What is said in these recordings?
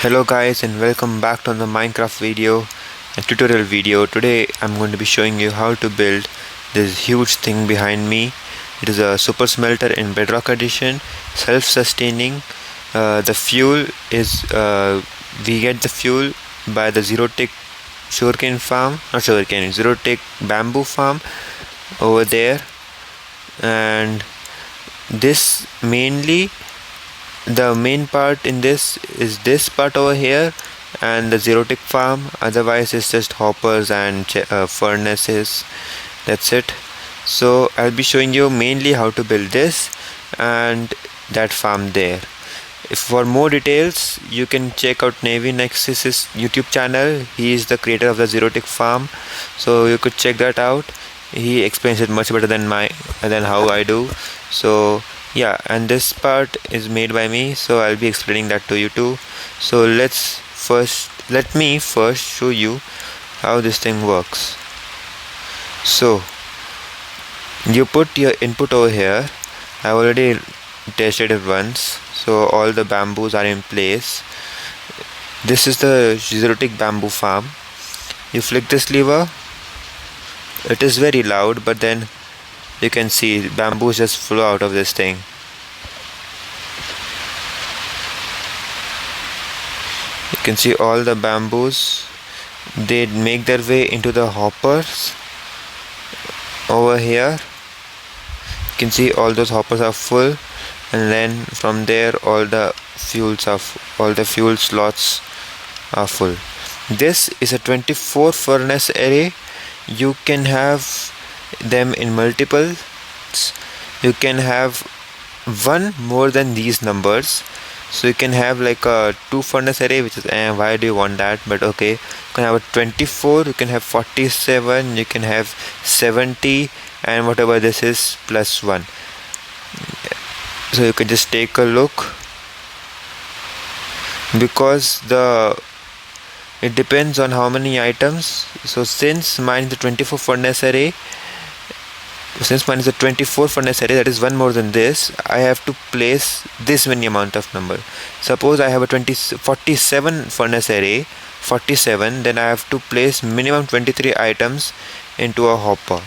Hello guys, and welcome back to the Minecraft video and tutorial video. Today I'm going to be showing you how to build this huge thing behind me. It is a super smelter in Bedrock edition, self-sustaining. The fuel is we get the fuel by the zero-tick zero-tick bamboo farm over there, and this mainly the main part in this is this part over here and the zero tick farm. Otherwise it's just hoppers and furnaces. That's it. So I'll be showing you mainly how to build this and that farm there. If for more details you can check out Navy Nexus's YouTube channel. He is the creator of the zero tick farm, so you could check that out. He explains it much better than how I do. So yeah, and this part is made by me, so I'll be explaining that to you too. So let me first show you how this thing works. So you put your input over here. I already tested it once, so all the bamboos are in place. This is the zero-tick bamboo farm. You flick this lever. It is very loud, but then you can see bamboos just flow out of this thing. You can see all the bamboos, they make their way into the hoppers over here. You can see all those hoppers are full, and then from there all the fuel slots are full. This is a 24 furnace array. You can have them in multiples. You can have one more than these numbers, so you can have like a 2 furnace array, which is why do you want that, but okay. You can have a 24, you can have 47, you can have 70, and whatever this is plus 1. So you can just take a look, because it depends on how many items. So since mine is the 24 furnace array, that is one more than this, I have to place this many amount of number. Suppose I have a 47 furnace array, 47, then I have to place minimum 23 items into a hopper,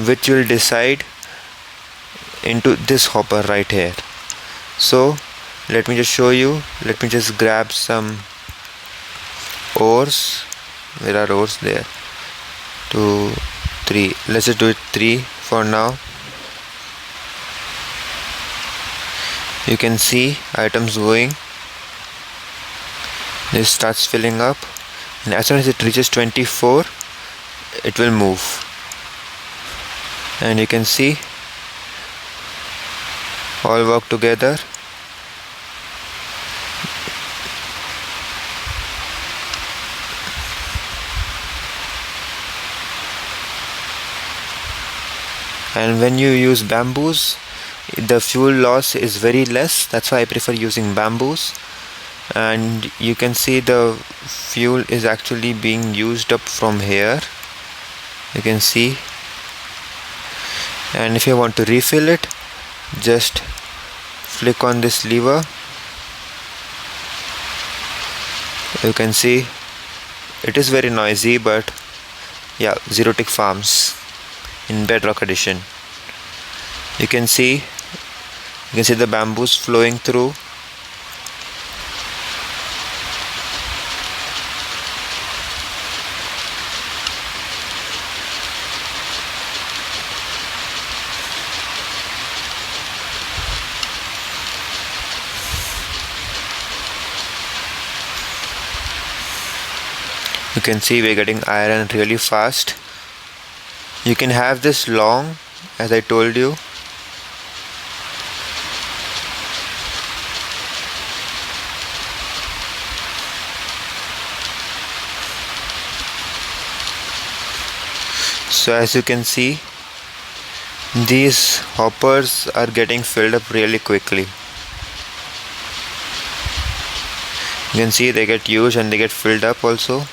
which will decide into this hopper right here. So let me just show you. Let me just grab some ores. Where are ores? There. 2, 3. Let's just do it 3 for now. You can see items going. This starts filling up, and as soon as it reaches 24, it will move. And you can see all work together. And when you use bamboos, the fuel loss is very less. That's why I prefer using bamboos. And you can see the fuel is actually being used up from here. You can see. And if you want to refill it, just flick on this lever. You can see it is very noisy, but yeah, zero tick farms in Bedrock edition. You can see the bamboos flowing through. You can see we're getting iron really fast. You can have this long, as I told you. So as you can see, these hoppers are getting filled up really quickly. You can see they get used and they get filled up also.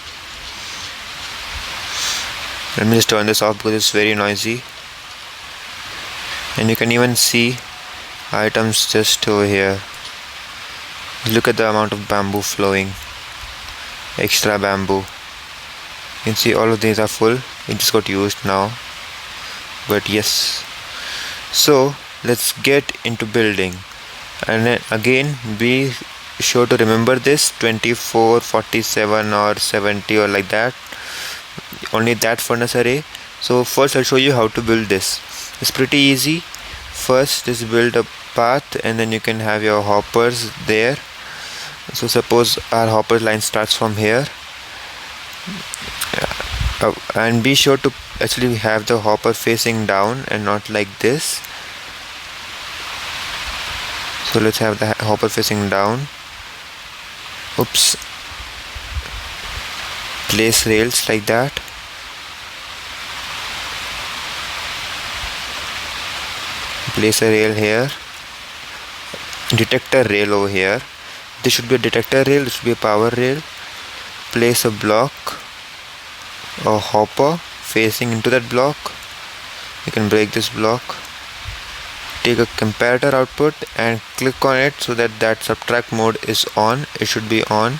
Let me just turn this off because it's very noisy. And you can even see items just over here. Look at the amount of bamboo flowing. extra bamboo. You can see all of these are full. It just got used now, but yes. So let's get into building, and then again be sure to remember this 24, 47 or 70 or like that, only that furnace array. So first I'll show you how to build this. It's pretty easy. First just build a path, and then you can have your hoppers there. So suppose our hopper line starts from here, and be sure to actually have the hopper facing down and not like this. So let's have the hopper facing down. Oops. Place rails like that. Place a rail here. Detector rail over here. This should be a detector rail, this should be a power rail. Place a block, a hopper facing into that block. You can break this block. Take a comparator output and click on it so that that subtract mode is on. It should be on.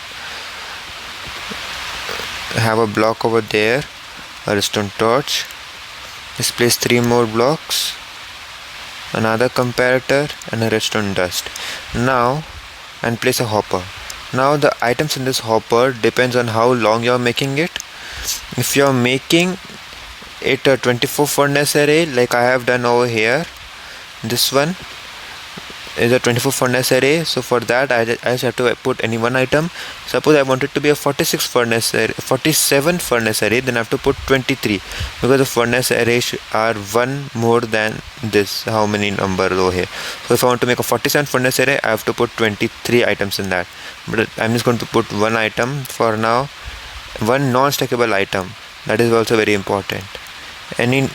Have a block over there, a redstone torch. Just place 3 more blocks, another comparator and a redstone dust. Now, and place a hopper. Now the items in this hopper depends on how long you are making it. If you are making it a 24 furnace array like I have done over here, this one is a 24 furnace array, so for that I just have to put any one item. Suppose I want it to be a 47 furnace array, then I have to put 23, because the furnace arrays are one more than this, how many number over here. So if I want to make a 47 furnace array, I have to put 23 items in that, but I'm just going to put one item for now, one non-stackable item. That is also very important. Any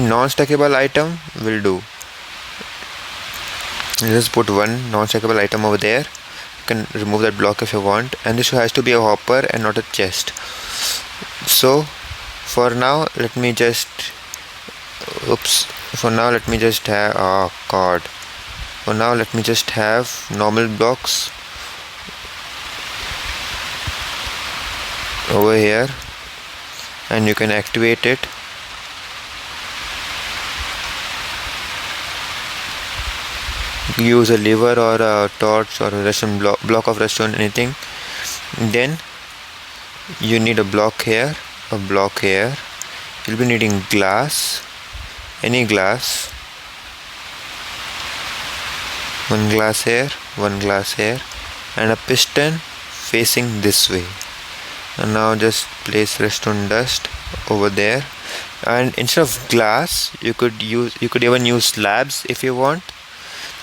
non-stackable item will do. Just put one non-stackable item over there. You can remove that block if you want, and this has to be a hopper and not a chest. So for now let me just have for now let me just have normal blocks over here, and you can activate it. Use a lever or a torch or a redstone block of redstone, anything. Then you need a block here, a block here. You'll be needing glass, any glass. One glass here, and a piston facing this way. And now just place redstone dust over there. And instead of glass, you could even use slabs if you want.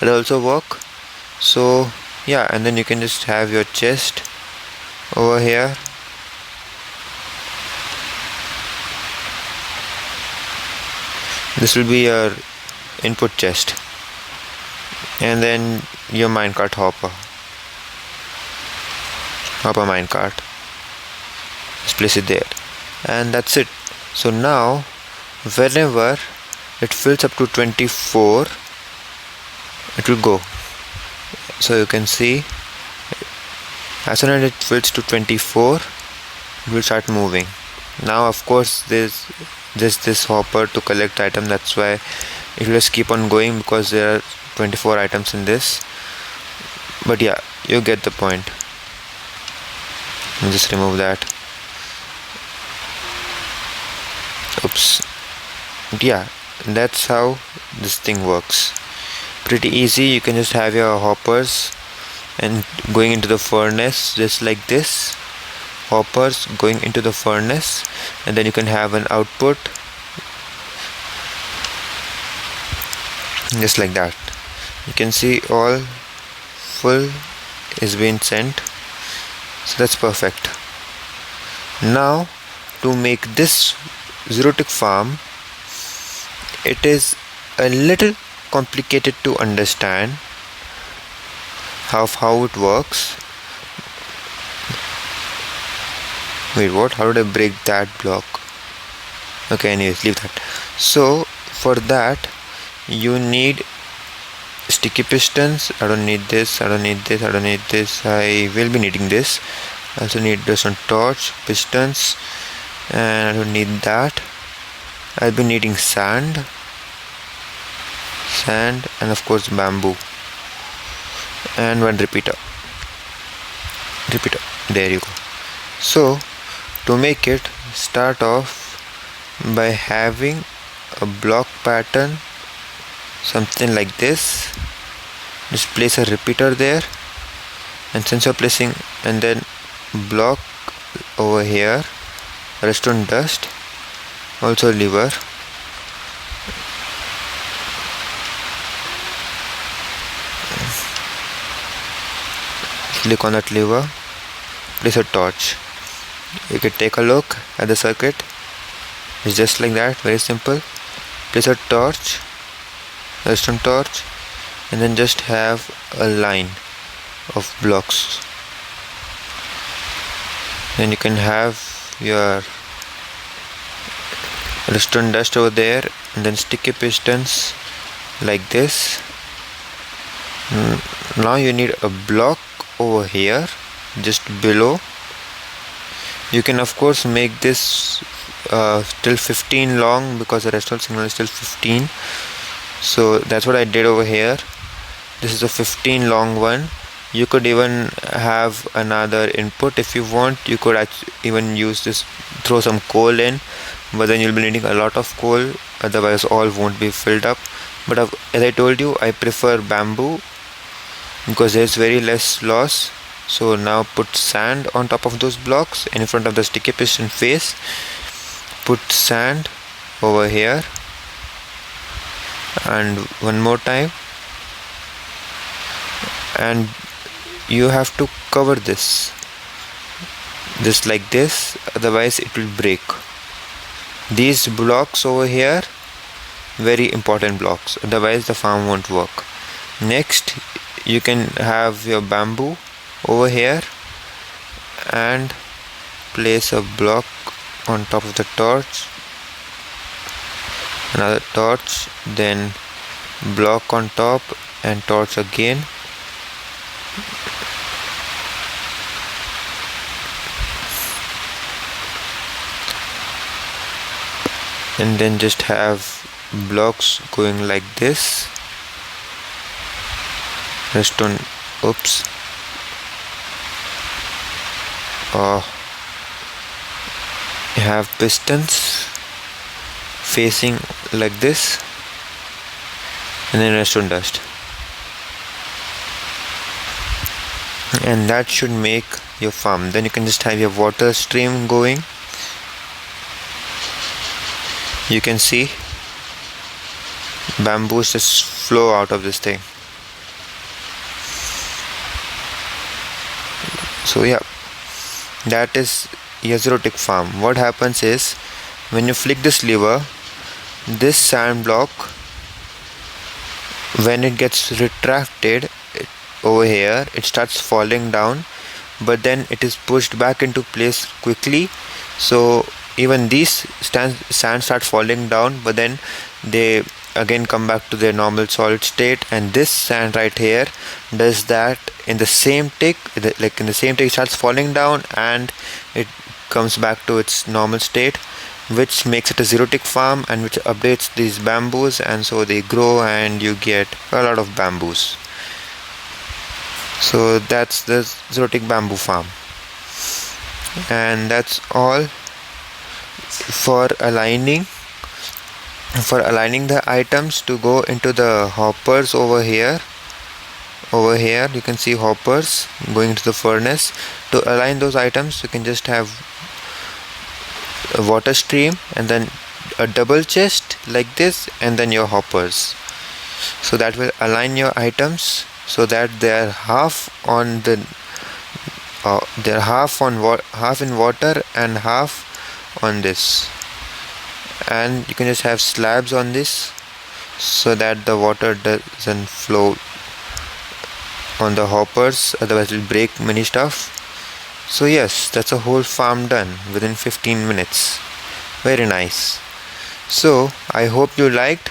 That also work. So yeah, and then you can just have your chest over here. This will be your input chest, and then your minecart hopper minecart. Just place it there, and that's it. So now whenever it fills up to 24, it will go. So you can see, as soon as it fills to 24, it will start moving. Now of course there's just this hopper to collect item, that's why it will just keep on going, because there are 24 items in this. But yeah, you get the point. I'll just remove that. Oops. But yeah, that's how this thing works. Pretty easy. You can just have your hoppers and going into the furnace just like this, hoppers going into the furnace, and then you can have an output just like that. You can see all full is being sent, so that's perfect. Now to make this zero-tick farm, it is a little complicated to understand how it works. Wait, what? How did I break that block? Okay, anyways, leave that. So for that you need sticky pistons. I don't need this, I will be needing this. I also need some torch, pistons, and I don't need that. I'll be needing sand, and of course bamboo, and one repeater. There you go. So to make it, start off by having a block pattern, something like this. Just place a repeater there, and since you're placing, and then block over here, redstone dust, also lever, click on that lever, place a torch. You can take a look at the circuit. It's just like that, very simple. Place a torch, redstone torch, and then just have a line of blocks. Then you can have your redstone dust over there, and then sticky pistons like this. Now you need a block over here, just below. You can of course make this till 15 long, because the redstone signal is still 15. So that's what I did over here. This is a 15 long one. You could even have another input if you want. You could even use this, throw some coal in, but then you'll be needing a lot of coal, otherwise all won't be filled up. But as I told you, I prefer bamboo because there's very less loss. So now put sand on top of those blocks in front of the sticky piston face. Put sand over here, and one more time, and you have to cover this like this, otherwise it will break. These blocks over here, very important blocks, otherwise the farm won't work. Next, you can have your bamboo over here and place a block on top of the torch, another torch, then block on top and torch again. And then just have blocks going like this. Redstone, oops. You have pistons facing like this, and then redstone dust, and that should make your farm. Then you can just have your water stream going. You can see bamboos just flow out of this thing. So yeah, that is your zero tick farm. What happens is, when you flick this lever, this sand block, when it gets retracted over here, it starts falling down, but then it is pushed back into place quickly. So even these sand start falling down, but then they again come back to their normal solid state. And this sand right here does that in the same tick, like in the same tick, it starts falling down and it comes back to its normal state, which makes it a zero tick farm, and which updates these bamboos, and so they grow and you get a lot of bamboos. So that's the zero tick bamboo farm, and that's all for aligning the items to go into the hoppers over here. You can see hoppers going into the furnace. To align those items, you can just have a water stream and then a double chest like this, and then your hoppers. So that will align your items so that they are half on the they're half in water and half on this. And you can just have slabs on this so that the water doesn't flow on the hoppers, otherwise it will break many stuff. So yes, that's a whole farm done within 15 minutes. Very nice. So I hope you liked.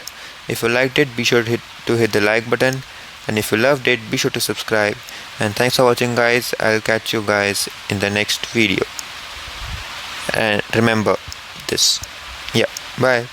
If you liked it, be sure to hit the like button and if you loved it, be sure to subscribe. And thanks for watching, guys. I'll catch you guys in the next video. And remember this. Yeah, bye.